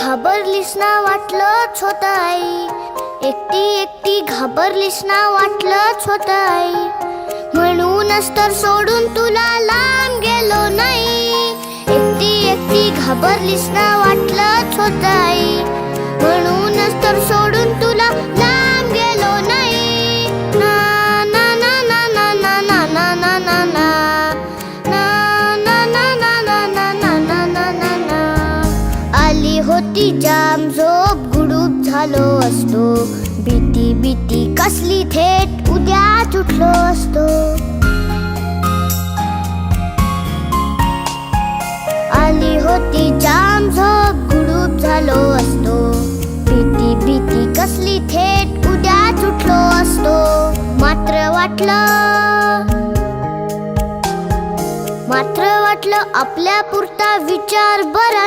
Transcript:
घाबरलीस ना वाटलंच होतं आई, एकटी एकटी घाबरलीस ना वाटलंच होतं आई, म्हणूनच तर सोडून तुला लांब गेलो नाही. एकटी एकटी घाबरलीस ना वाटलंच होतं आई, म्हणूनच तर सोडून तुला लांब गेलो नाही. ना ना ना ना ना ना ना ना ना ना ना आली होती जाम झोप, गुडूप झालो असतो, भीती भीती कसली थेट उद्याच उठलो असतो. आली होती जाम झोप, गुडूप झालो असतो, भीती भीती कसली थेट उद्याच उठलो असतो. मात्र वाटलं आपल्या पुरता विचार बरा